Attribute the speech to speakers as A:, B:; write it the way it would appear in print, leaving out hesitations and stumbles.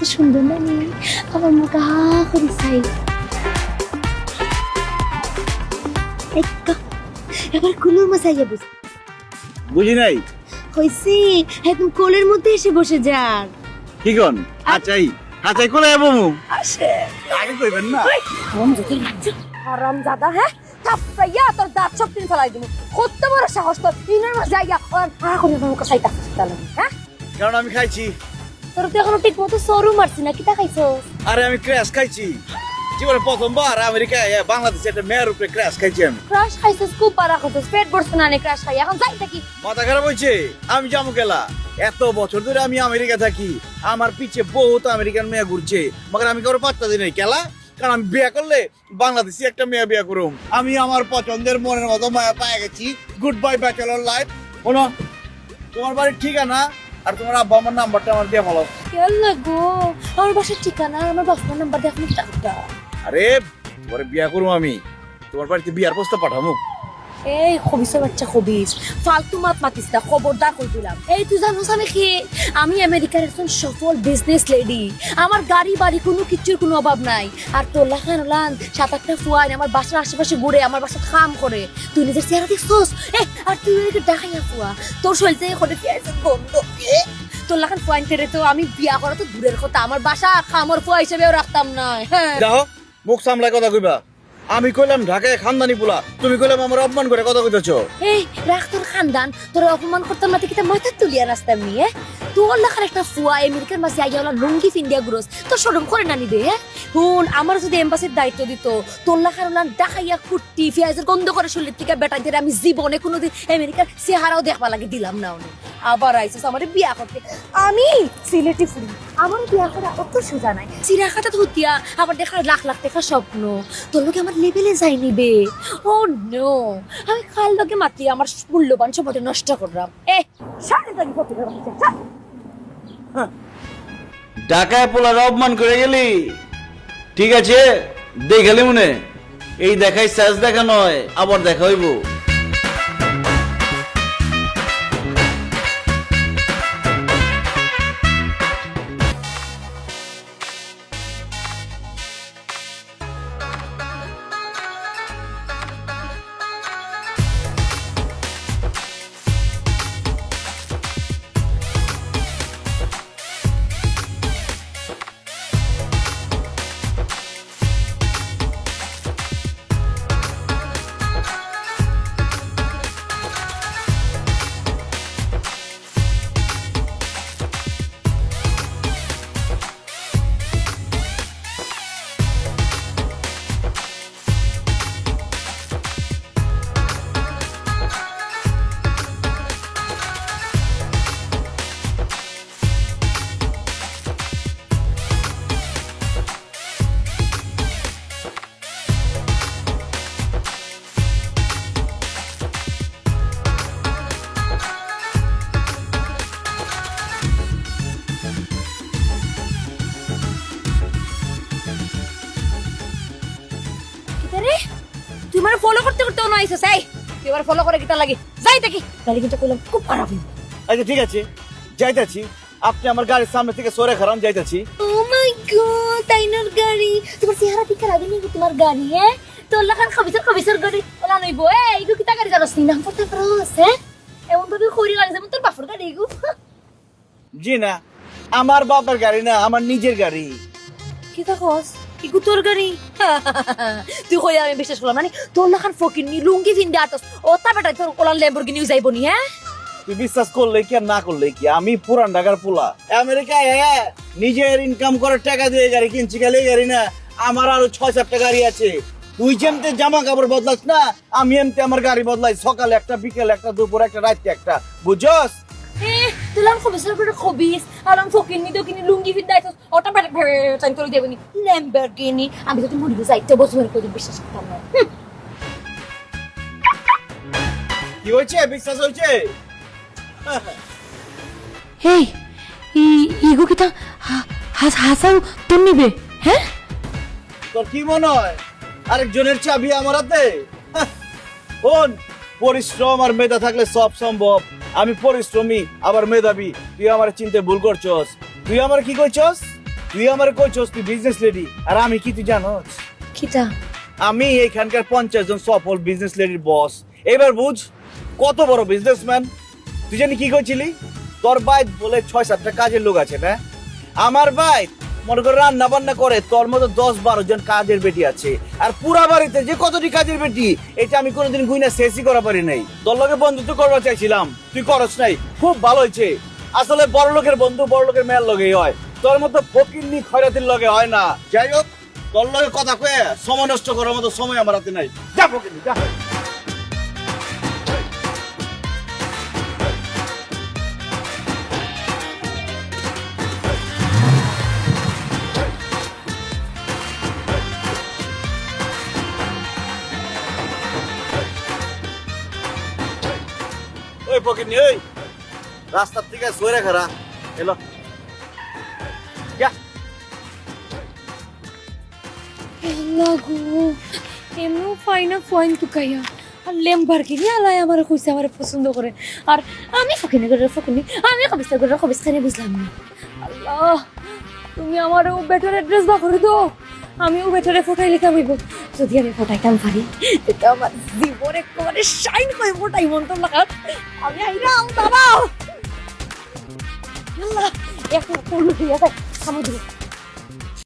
A: সুন্দর না নি আমার মুখে হা করে চাই এবার কুলোর মশাইয়া
B: বুঝি নাই
A: হইছে একদম কোলের মধ্যে এসে বসে যান
B: কি কোন আচাই আচাই কোলে যাবো
A: আসে
B: আগে কইবেন না
A: হারাম দাদা হ্যাঁ থাপ্পাইয়া তোর দাঁত সব তিন ফেলাই দিমু কত বড় সাহস তোর ইনার মশাইয়া আর হা করে মুখে চাইতা হ্যাঁ
B: কারণ আমি খাইছি
A: তোর তো এখনো ঠিক মতো সরু মারছি না কিটা খাইছো
B: আরে আমি ক্র্যাশ খাইছি জীবনে প্রথমবার আমেরিকায় বাংলাদেশে একটা মেয়ের উপরে ক্র্যাশ খাইছি আমি
A: ক্রাশ খাইছিস খুব পারা খাইছিস পেট ভরছে না নে ক্রাশ খাই এখন যাই থাকি
B: মাথা খারাপ হয়েছে আমি যাবো গেলা এত বছর ধরে আমি আমেরিকা থাকি আমার পিছে বহুত আমেরিকান মেয়ে ঘুরছে মগর আমি কারো পাত্তা দিই নাই কেলা কারণ আমি বিয়ে করলে বাংলাদেশি একটা মেয়ে বিয়ে করুম আমি আমার পছন্দের মনের মতো মায়া পায়ে গেছি গুড বাই ব্যাচেলর লাইফ শোনো তোমার বাড়ির ঠিকানা আর তোমার আব্বা আমার নাম্বারটা আমার দিয়ে বলো
A: কেলা গো আমার বাসার ঠিকানা আমার বাবার নাম্বার দেখনি টাকা
B: আরে তোমার বিয়ে করুম আমি তোমার বাড়িতে বিয়ার প্রস্তাব পাঠামু
A: এই খবিসের বাচ্চা খবিস ফালতু মাত মাতিস না খবরদার কই দিলাম এই তুই জানোস আমি কি আমি আমেরিকার একজন সফল বিজনেস লেডি আমার গাড়ি বাড়ি কোনো কিছুর কোনো অভাব নাই আর তোর লাখান লান সাত আটটা ফুয়াইন আমার বাসার আশেপাশে ঘুরে আমার বাসা কাম করে তুই নিজের চেহারা দেখছোস আর তুই এদিকে দেখাইয়া ফুয়া তোর শরীর থেকে করে পেঁয়াজের গন্ধ তোর লাখান ফুয়াইন তেরে তো আমি বিয়া করা তো দূরের কথা আমার বাসা খামর ফুয়া হিসেবেও রাখতাম না হ্যাঁ
B: দেখো মুখ সামলায় কথা কইবা আমি কইলাম ঢাকায় খানদানি পোলা তুমি কইলাম আমার অপমান করে কথা কইতেছো
A: এই রাখ তোর খানদান তোর অপমান করতাম না কিতা মাথা তুলিয়া রাস্তায় নিয়ে তোর লেখার একটা ফুয়া আমেরিকার মাসে আইয়া ওলা লুঙ্গি ফিন্ডিয়া গ্রোস তোর শরম করে না নিবে হ্যাঁ হুন আমার যদি এম্বাসির দায়িত্ব দিত তোর লেখার ওলা দেখাইয়া কুট্টি পেঁয়াজের গন্ধ করে শরীর থেকে বেটাই দিয়ে আমি জীবনে কোনোদিন আমেরিকার চেহারাও দেখবা লাগে দিলাম না উনি আবার আইসিস আমার বিয়া করতে আমি সিলেটি ফুরি আমার বিয়া করা অত সোজা নাই চিরাখাটা ধুতিয়া আবার দেখার লাখ লাখ টাকা স্বপ্ন তোর লোকে আমার লেভেলে যাই নিবে ও নো আমি খাল লোকে মাতি আমার মূল্যবান সময়টা নষ্ট করলাম সাড়ে দাঁড়ি করতে
B: ঢাকায় পোলার অপমান করে গেলি ঠিক আছে দেখালি মনে এই দেখাই সাজ দেখা নয় আবার দেখা হইব
A: তুই মানে ফলো করতে করতে না আইছিস এই তুই এবার ফলো করে কিতা লাগে যাই দেখি গাড়ি কিন্তু কইলাম খুব খারাপ হইব
B: আচ্ছা ঠিক আছে যাইতাছি আপনি আমার গাড়ির সামনে থেকে সরে খারাপ যাইতাছি
A: ও মাই গড তাইনার গাড়ি তোমার চেহারা ঠিক লাগে নি তোমার গাড়ি হ্যাঁ তোর লাখান খবিসের গাড়ি ওলা নইবো এই গো কিতা গাড়ি জানোস না পড়তে পারোস হ্যাঁ এমন তো তুই খড়ি গাড়ি যেমন তোর বাপের গাড়ি গো
B: জি না আমার বাবার গাড়ি না আমার নিজের গাড়ি
A: কিতা কস ইগু তোর গাড়ি তুই কই আমি বিশ্বাস করলাম মানে তোর লাখান ফকির নি লুঙ্গি ফিন্দে আটস ও তা বেটা তোর কোলান ল্যাম্বরগিনি যাইবো নি হ্যাঁ
B: তুই বিশ্বাস করলে কি আর না করলে কি আমি পুরান ঢাকার পোলা আমেরিকায় নিজের ইনকাম করে টাকা দিয়ে গাড়ি কিনছি গেলে গাড়ি না আমার আরো 6-7টা গাড়ি আছে তুই যেমতে জামা কাপড় বদলাস না আমি এমতে আমার গাড়ি বদলাই সকালে একটা বিকেল একটা দুপুর একটা রাতে একটা বুঝছস
A: তুলাম খবিসের করে খবিস আলাম ফকির নি তো কিনি লুঙ্গি ফিন্দে আটস ওটা বেটা চাই তোর দেবনি ল্যাম্বরগিনি আমি তো মরিবে যাইতে বছর করে বিশ্বাস করতাম না
B: কি হয়েছে বিশ্বাস হয়েছে
A: হেই ইগো কিতা হাসাও তোর নিবে হ্যাঁ
B: তোর কি মনে হয় আরেকজনের চাবি আমার হাতে কোন পরিশ্রম আর মেধা থাকলে সব সম্ভব আমি পরিশ্রমী আবার মেধাবী তুই আমার চিনতে ভুল করছস তুই আমার কি কইছস তুই আমার কইছস তুই বিজনেস লেডি, আর আমি কি তুই জানোস?
A: কিটা?
B: আমি এখানকার 50 জন সফল বিজনেস লেডির বস। এবার বুঝ কত বড় বিজনেসম্যান। তুই জানি কি কইছিলি তোর ভাই বলে 6-7টা কাজের লোক আছে না? আমার ভাই মনে করে রান্না বান্না করে, তোর মতো 10-12 জন কাজের বেটি আছে। আর পুরা বাড়িতে যে কতটি কাজের বেটি এটা আমি কোনোদিন গুইনা শেষই করা পারি নাই। তোর লগে বন্ধুত্ব করবার চাইছিলাম, তুই করস নাই, খুব ভালো হয়েছে। আসলে বড় লোকের বন্ধু বড় লোকের মেয়ের লগেই হয়, তোর মতো ফকিন্নি খয়রাতির লগে হয় না। যাই হোক, তোর লগে কথা কয়ে সময় নষ্ট করার মতো সময় আমার হাতে নাই। যা ফকিন্নি যা। ওই ফকিন্নি, ওই রাস্তার থেকে সরে খারা এলো যা।
A: লাগু এমন ফাইনা ফাইন টুকাইয়া আর লেম্বারগিনি আলাই আমার কইছে আমার পছন্দ করে, আর আমি ফকিনি করে ফকিনি, আমি কবিস্তা করে কবিস্তানি বুঝলাম না। আল্লাহ, তুমি আমার ও বেটার অ্যাড্রেস বা করে দাও, আমি ও বেটারে ফোটাই লিখা হইব। যদি আমি ফোটাইতাম পারি তো আমার জীবন একেবারে শাইন করে ফোটাই মন তো লাগাত। আমি আইরাম বাবা। আল্লাহ, এক কোন হইয়া যায় সামু দিবে।